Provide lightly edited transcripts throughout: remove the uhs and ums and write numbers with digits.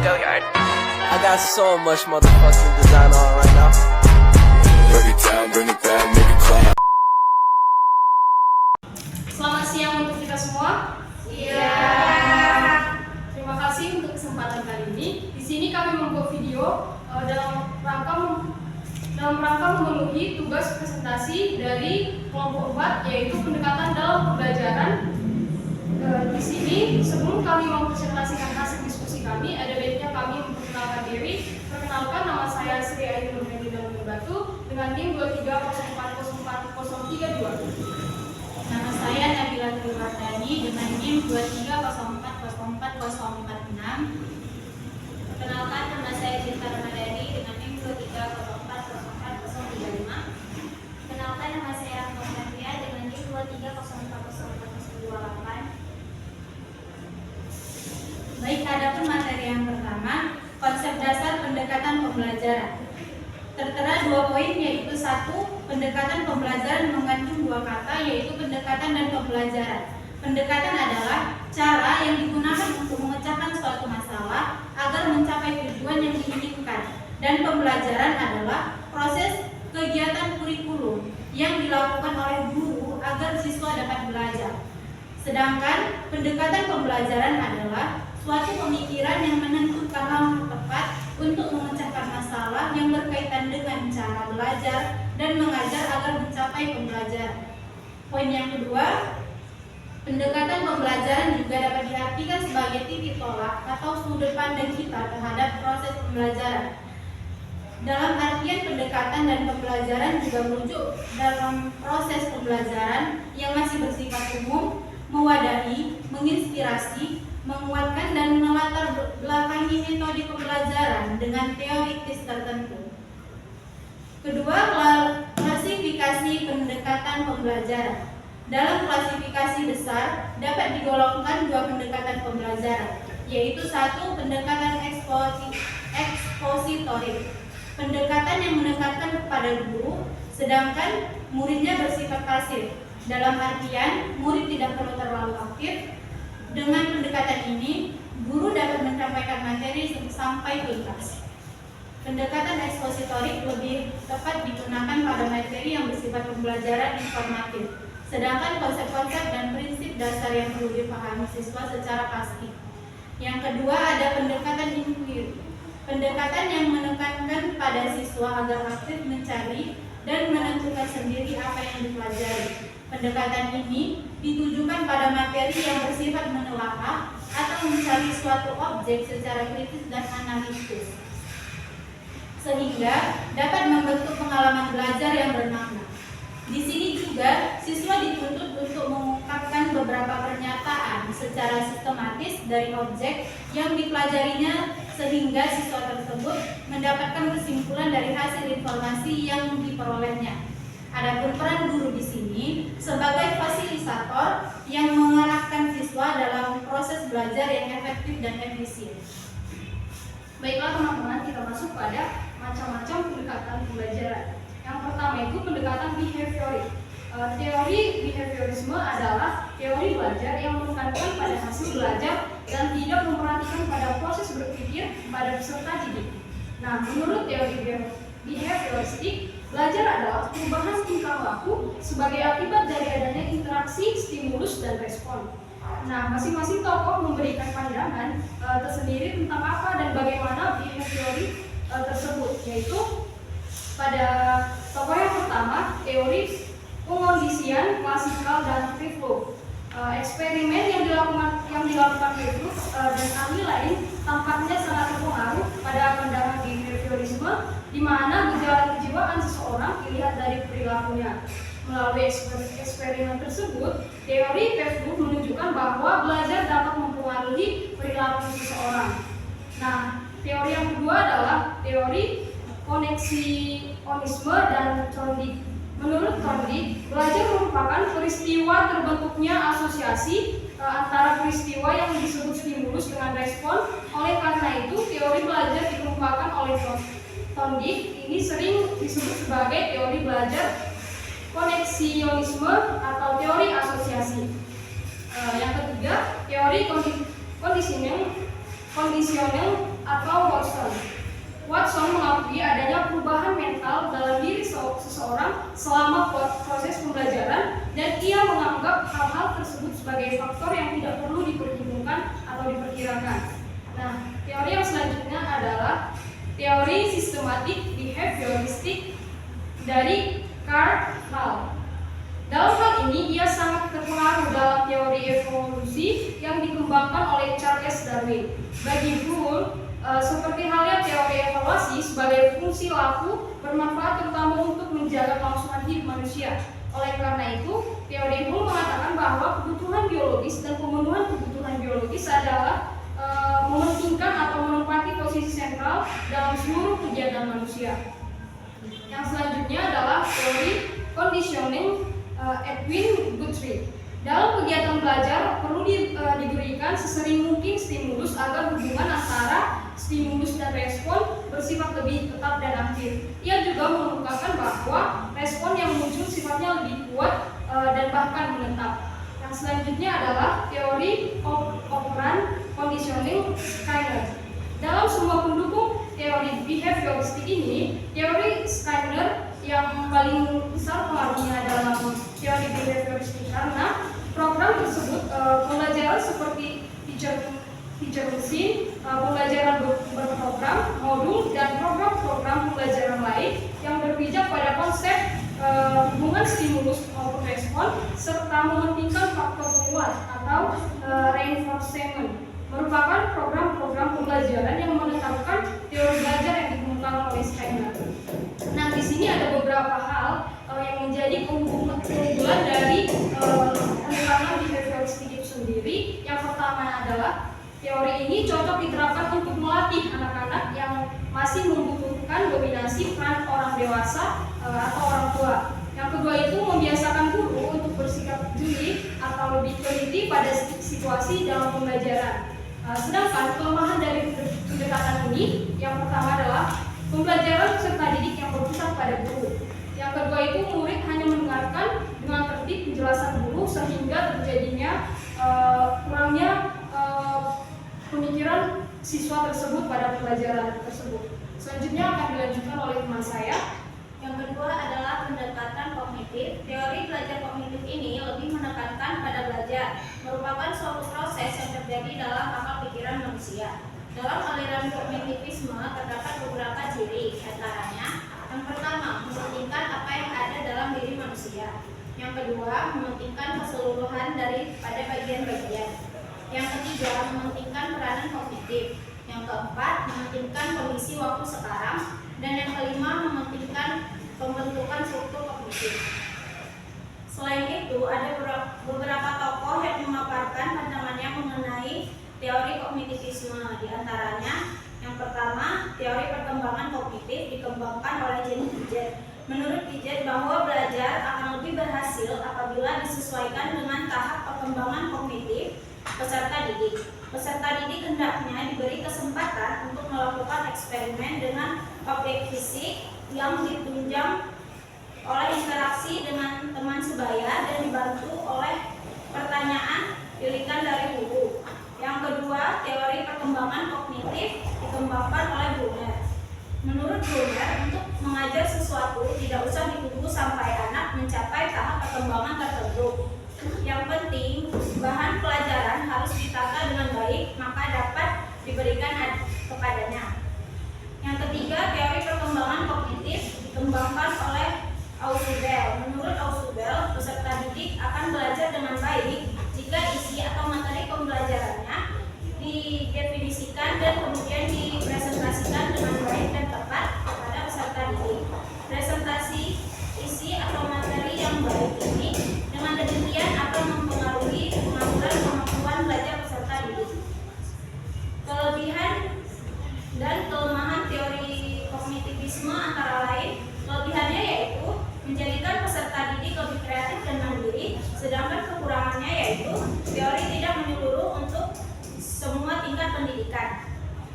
I got so much motherfucking design on right now. Break it down, bring it back, make it clap. Selamat siang untuk kita semua. Iya. Terima kasih untuk kesempatan kali ini. Di sini kami membuat video dalam rangka memenuhi tugas presentasi dari kelompok 4, yaitu pendekatan dalam pembelajaran. Di sini sebelum kami mempresentasikan hasil diskusi kami, ada baiknya kami memperkenalkan diri. Perkenalkan, nama saya Sri Ayu Nurmendina Batu dengan NIM 23040432. Nama saya Nabila Triwardani dengan NIM 2304044046. Perkenalkan, nama saya Cinta Ramadhani dengan NIM 2304044035. Perkenalkan, nama saya Rahma Satria dengan NIM 23040428. Baik, adapun materi yang pertama, konsep dasar pendekatan pembelajaran. Tertera 2 poin, yaitu 1. Pendekatan pembelajaran mengandung 2 kata, yaitu pendekatan dan pembelajaran. Pendekatan adalah cara yang digunakan untuk memecahkan suatu masalah agar mencapai tujuan yang diinginkan. Dan pembelajaran adalah proses kegiatan kurikulum yang dilakukan oleh guru agar siswa dapat belajar. Sedangkan pendekatan pembelajaran adalah suatu pemikiran yang menentukan langkah tepat untuk memecahkan masalah yang berkaitan dengan cara belajar dan mengajar agar mencapai pembelajaran. Poin yang kedua, pendekatan pembelajaran juga dapat diartikan sebagai titik tolak atau sudut pandang kita terhadap proses pembelajaran. Dalam artian, pendekatan dan pembelajaran juga merujuk dalam proses pembelajaran yang masih bersifat umum, mewadahi, menginspirasi, menguatkan dan melatar belakangi metode pembelajaran dengan teoritis tertentu. Kedua, klasifikasi pendekatan pembelajaran. Dalam klasifikasi besar dapat digolongkan 2 pendekatan pembelajaran, yaitu 1. Pendekatan ekspositorik, pendekatan yang menekankan kepada guru, sedangkan muridnya bersifat pasif. Dalam artian, murid tidak perlu terlalu aktif. Dengan pendekatan ini, guru dapat menyampaikan materi sampai tuntas. Pendekatan ekspositorik lebih tepat digunakan pada materi yang bersifat pembelajaran informatif, sedangkan konsep-konsep dan prinsip dasar yang perlu dipahami siswa secara pasti. Yang kedua, ada pendekatan inquiry, pendekatan yang menekankan pada siswa agar aktif mencari dan menentukan sendiri apa yang dipelajari. Pendekatan ini ditujukan pada materi yang bersifat menelaah atau mencari suatu objek secara kritis dan analitis, sehingga dapat membentuk pengalaman belajar yang bermakna. Di sini juga siswa dituntut untuk mengungkapkan beberapa pernyataan secara sistematis dari objek yang dipelajarinya, sehingga siswa tersebut mendapatkan kesimpulan dari hasil informasi yang diperolehnya. Adapun peran guru di sini sebagai fasilitator yang mengarahkan siswa dalam proses belajar yang efektif dan efisien. Baiklah teman-teman, kita masuk pada macam-macam pendekatan pembelajaran. Yang pertama itu pendekatan behaviorik. Teori behaviorisme adalah teori belajar yang menekankan pada hasil belajar dan tidak memperhatikan pada proses berpikir pada peserta didik. Nah, menurut teori behavioristik, belajar adalah perubahan tingkah laku sebagai akibat dari adanya interaksi, stimulus, dan respon. Nah, masing-masing tokoh memberikan pandangan tersendiri tentang apa dan bagaimana behaviorik tersebut, yaitu pada tokoh yang pertama, teori pengondisian klasikal dan Pavlov. Eksperimen yang dilakukan Pavlov dan ahli lain tampaknya sangat berpengaruh pada pandangan behaviorisme, di mana gejala kejiwaan seseorang dilihat dari perilakunya. Melalui eksperimen tersebut, teori Pavlov menunjukkan bahwa belajar dapat mempengaruhi perilaku seseorang. Nah, teori yang kedua adalah teori koneksionisme dan Thorndike. Menurut Thorndike, belajar merupakan peristiwa terbentuknya asosiasi antara peristiwa yang disebut stimulus dengan respon. Oleh karena itu, teori belajar dikemukakan oleh Thorndike ini sering disebut sebagai teori belajar koneksionisme atau teori asosiasi. Yang ketiga, teori kondisional atau Watson. Watson mengakui adanya perubahan mental dalam diri seseorang selama proses pembelajaran, dan ia menganggap hal-hal tersebut sebagai faktor yang tidak perlu diperhitungkan atau diperkirakan. Nah, teori yang selanjutnya adalah teori sistematik behavioristik dari Karl Hall. Dalam hal ini, ia sangat terpengaruh dalam teori evolusi yang dikembangkan oleh Charles Darwin. Bagi Hull, seperti halnya teori evaluasi sebagai fungsi laku bermanfaat terutama untuk menjaga kelangsungan hidup manusia. Oleh karena itu, teori Hull mengatakan bahwa kebutuhan biologis dan pemenuhan kebutuhan biologis adalah mementingkan atau menempati posisi sentral dalam seluruh kegiatan manusia. Yang selanjutnya adalah teori conditioning Edwin Guthrie. Dalam kegiatan belajar perlu diberikan sesering mungkin stimulus agar hubungan antara stimulus dan respon bersifat lebih tetap dan aktif. Ia juga mengungkapkan bahwa respon yang muncul sifatnya lebih kuat dan bahkan menetap. Yang selanjutnya adalah teori operant conditioning Skinner. Dalam semua pendukung teori behavioristik ini, teori Skinner yang paling besar pengaruhnya dalam teori behavioristik karena program tersebut pembelajaran seperti teacher machine, pembelajaran berprogram, modul, dan program-program pembelajaran lain yang berpijak pada konsep hubungan stimulus maupun respon serta mementingkan faktor penguat atau reinforcement merupakan program-program pembelajaran yang menetapkan teori belajar yang dikembangkan oleh Skinner. Nah, di sini ada beberapa hal yang menjadi keunggulan dari pendekatan behavioristik itu sendiri. Yang pertama adalah teori ini cocok diterapkan untuk melatih anak-anak yang masih membutuhkan dominasi peran orang dewasa atau orang tua. Yang kedua itu membiasakan guru untuk bersikap jeli atau lebih teliti pada situasi dalam pembelajaran. Sedangkan kelemahan dari pendekatan ini, yang pertama adalah pembelajaran peserta didik yang berpusat pada guru. Yang kedua itu murid hanya mendengarkan dengan tertib penjelasan guru sehingga terjadinya kurangnya pemikiran siswa tersebut pada pembelajaran tersebut. Selanjutnya akan dilanjutkan oleh teman saya. Yang kedua adalah pendekatan kognitif. Teori belajar kognitif ini lebih menekankan pada belajar, merupakan suatu proses yang terjadi dalam akal pikiran manusia. Dalam aliran kognitivisme terdapat beberapa ciri, antaranya yang pertama, mementingkan apa yang ada dalam diri manusia. Yang kedua, mementingkan keseluruhan daripada bagian-bagian. Yang ketiga, mementingkan peranan kognitif. Yang keempat, mementingkan kondisi waktu sekarang. Dan yang kelima, mementingkan pembentukan struktur kognitif. Selain itu, ada beberapa tokoh yang memaparkan pandangannya mengenai teori kognitivisme. Di antaranya, yang pertama, teori perkembangan kognitif dikembangkan oleh James Piaget. Menurut Piaget bahwa belajar akan lebih berhasil apabila disesuaikan dengan tahap perkembangan kognitif peserta didik. Peserta didik hendaknya diberi kesempatan untuk melakukan eksperimen dengan objek fisik yang ditunjang oleh interaksi dengan teman sebaya dan dibantu oleh pertanyaan pilihan dari guru. Yang kedua, teori perkembangan kognitif dikembangkan oleh Brunner. Menurut Brunner, untuk mengajar sesuatu tidak usah ditunggu sampai anak mencapai tahap perkembangan tertentu. Yang penting, bahan pelajaran harus ditata dengan baik, maka dapat diberikan kepadanya. Yang ketiga, teori perkembangan kognitif dikembangkan oleh Ausubel. Menurut Ausubel, peserta didik akan belajar dengan baik jika isi atau materi pembelajarannya didefinisikan dan kemudian dipresentasikan dengan baik dan tepat kepada peserta didik. Presentasi isi atau materi yang baik ini dengan demikian akan mempengaruhi kemampuan belajar peserta didik. Kelebihan dan kelemahan teori kognitivisme antara lain, kelebihannya yaitu menjadikan peserta didik lebih kreatif dan mandiri, sedangkan kekurangannya yaitu teori tidak menyeluruh untuk semua tingkat pendidikan.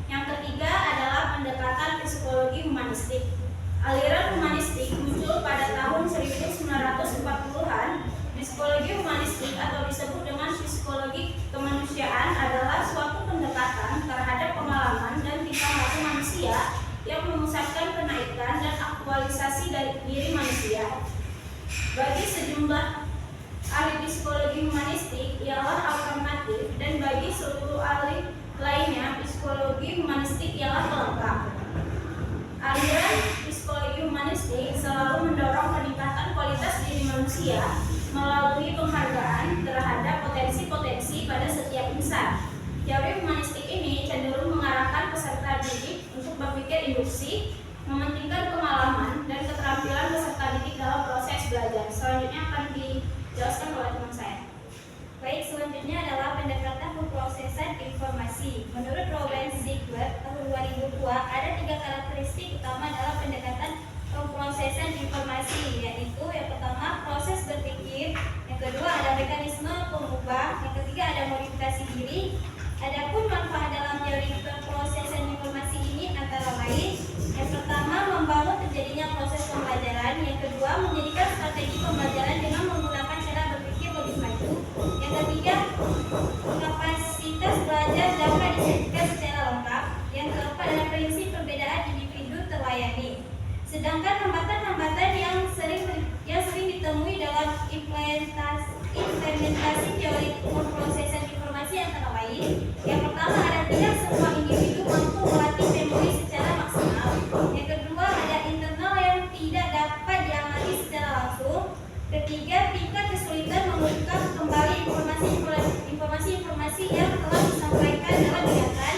Yang ketiga adalah pendekatan psikologi humanistik. Aliran humanistik muncul pada tahun 1940-an. Psikologi humanistik atau disebut dengan psikologi kemanusiaan adalah suatu pendekatan terhadap pengalaman dan tingkah manusia melalui penghargaan terhadap potensi-potensi pada setiap insan. Teori humanistik ini cenderung mengarahkan peserta didik untuk berpikir induksi, mementingkan pengalaman dan keterampilan peserta didik dalam proses belajar. Selanjutnya akan dijelaskan oleh teman saya. Baik, selanjutnya adalah pendekatan pemrosesan informasi. Menurut Robert Ziegler tahun 2002, ada 3 karakteristik utama dalam pendekatan pemrosesan informasi, yaitu yang pertama proses berpikir, yang kedua ada mekanisme pengubah, yang ketiga ada modifikasi diri. Adapun manfaat dalam teori pemrosesan informasi ini antara lain: yang pertama, membangun terjadinya proses pembelajaran; yang kedua, menjadikan strategi pembelajaran dengan menggunakan cara berpikir lebih maju; yang ketiga, kapasitas belajar dapat disajikan secara lengkap; yang keempat adalah prinsip perbedaan individu terlayani. Sedangkan hambatan-hambatan yang sering ditemui dalam implementasi teori pemrosesan informasi antara lain: yang pertama, ada tidak semua individu mampu melatih memori secara maksimal; yang kedua, ada internal yang tidak dapat diamati secara langsung; ketiga, tingkat kesulitan mengungkap kembali informasi yang telah disampaikan dalam ingatan;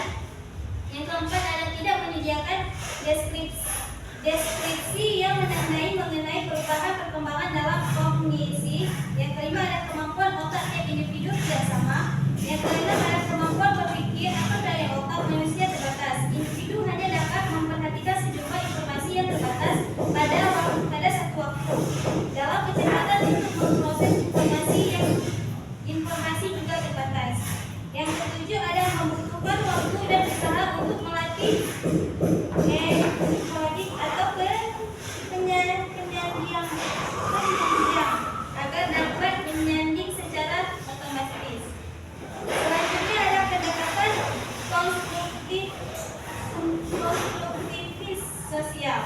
yang keempat, ada tidak menyediakan deskripsi yang mengenai perubahan perkembangan dalam kognisi; yang kelima, ada kemampuan otak tiap individu tidak sama; yang keenam, ada kemampuan berpikir atau daya otak manusia terbatas. Individu hanya dapat memperhatikan sejumlah informasi yang terbatas pada satu waktu. Dalam kecepatan untuk memproses informasi juga terbatas. Yang ketujuh, ada membutuhkan waktu dan usaha untuk melatih atau penyajian agar dapat menyanding secara otomatis. Selanjutnya ada pendekatan konstruktivis sosial.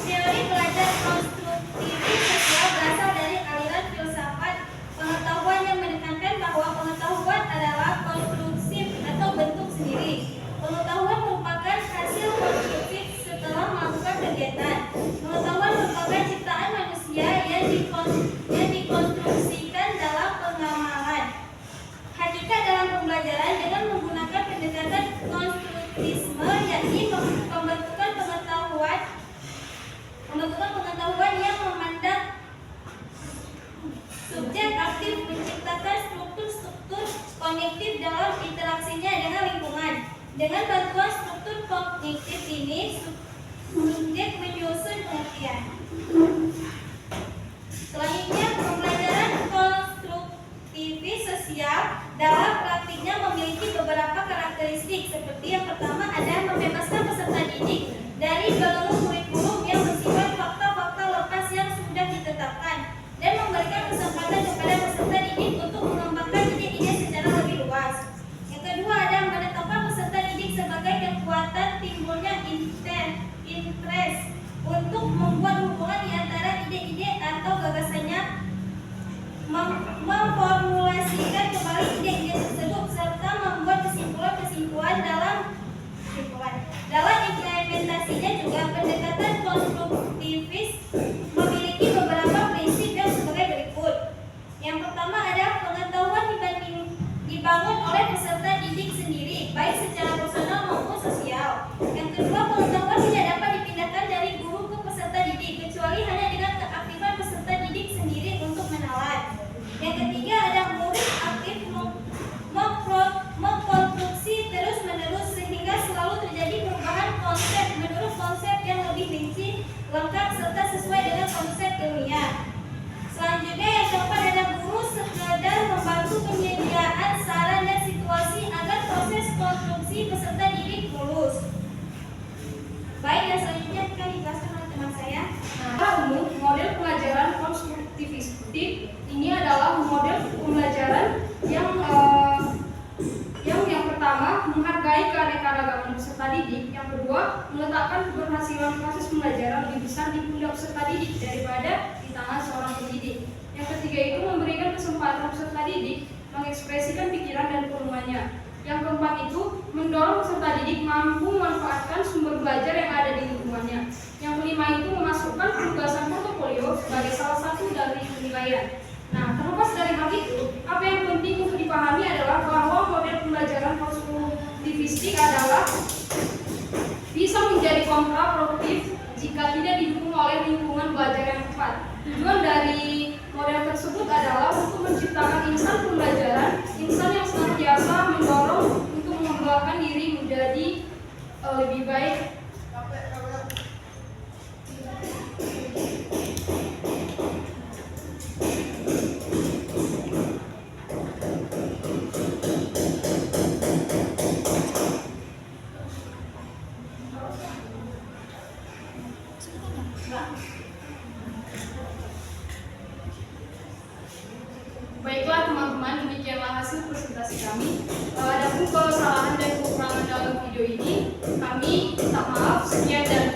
Teori belajar konstruktivis sosial berasal dari aliran filsafat pengetahuan yang menekankan bahwa pengetahuan adalah konstruksi atau bentuk sendiri. Pengetahuan merupakan hasil konstruktif setelah melakukan kegiatan. Pengetahuan merupakan ciptaan manusia yang dikonstruksikan dalam pengamalan. Hakikat dalam pembelajaran dengan menggunakan pendekatan konstruktivisme, yakni pembentukan pengetahuan yang memandang subjek aktif menciptakan struktur-struktur kognitif dalam interaksinya dengan lingkungan. Dengan bantuan struktur kognitif ini, subjek menyusun pengertian. Selanjutnya, pembelajaran konstruktivis sosial dalam praktiknya memiliki beberapa karakteristik, seperti yang pertama, ada membebaskan peserta didik dari belenggu kurikulum yang bersifat fakta-fakta lepas yang sudah ditetapkan, dan memberikan kesempatan kepada peserta didik untuk mengembangkan ide-ide secara lebih luas. Yang kedua, ada menetapkan peserta didik sebagai kekuatan timbulnya interest untuk membuat hubungan di antara ide-ide atau gagasannya, memformulasikan kembali ide-ide tersebut, serta membuat kesimpulan dalam implementasinya. Juga pendekatan konstruktivis memiliki beberapa prinsip yang sebagai berikut. Yang pertama, ada pengetahuan dibangun oleh peserta didik sendiri, baik secara personal maupun sosial. Yang kedua, pengetahuan tidak dapat dipindahkan dari guru ke peserta didik, kecuali hanya dengan keaktifan peserta didik sendiri untuk menalar. Yang ketiga, ada murid aktif mengkonstruksi terus-menerus sehingga selalu terjadi perubahan konsep menurut konsep yang lebih rinci, lengkap, serta sesuai dengan konsep ilmiah. Selanjutnya, yang keempat, ada guru sekedar membantu penyediaan saran dan situasi agar proses konstruksi peserta didik mulus. Baik, yang selanjutnya akan dijelaskan oleh teman saya. Secara umum, model pelajaran konstruktivistik ini adalah model pembelajaran yang pertama, menghargai keanekaragaman peserta didik; yang kedua, meletakkan keberhasilan proses pembelajaran lebih besar di pundak peserta didik daripada di tangan seorang pendidik; yang ketiga itu memberikan kesempatan peserta didik mengekspresikan pikiran dan keilmuannya; yang keempat itu mendorong peserta didik mampu memanfaatkan sumber belajar yang ada di lingkungannya. Yang kelima itu memasukkan penugasan portofolio sebagai salah satu dari penilaian. Nah, terlepas dari hal itu, apa yang penting untuk dipahami adalah bahwa model pembelajaran konstruktivistik adalah bisa menjadi kontraproduktif jika tidak didukung oleh lingkungan belajar yang tepat. Tujuan dari model tersebut adalah untuk menciptakan insan pembelajaran, insan yang senantiasa mendorong untuk mengembangkan diri menjadi lebih baik. Baiklah teman-teman, demikianlah hasil presentasi kami. Adapun kesalahan dan kekurangan dalam video ini, kami minta maaf. Sekian dan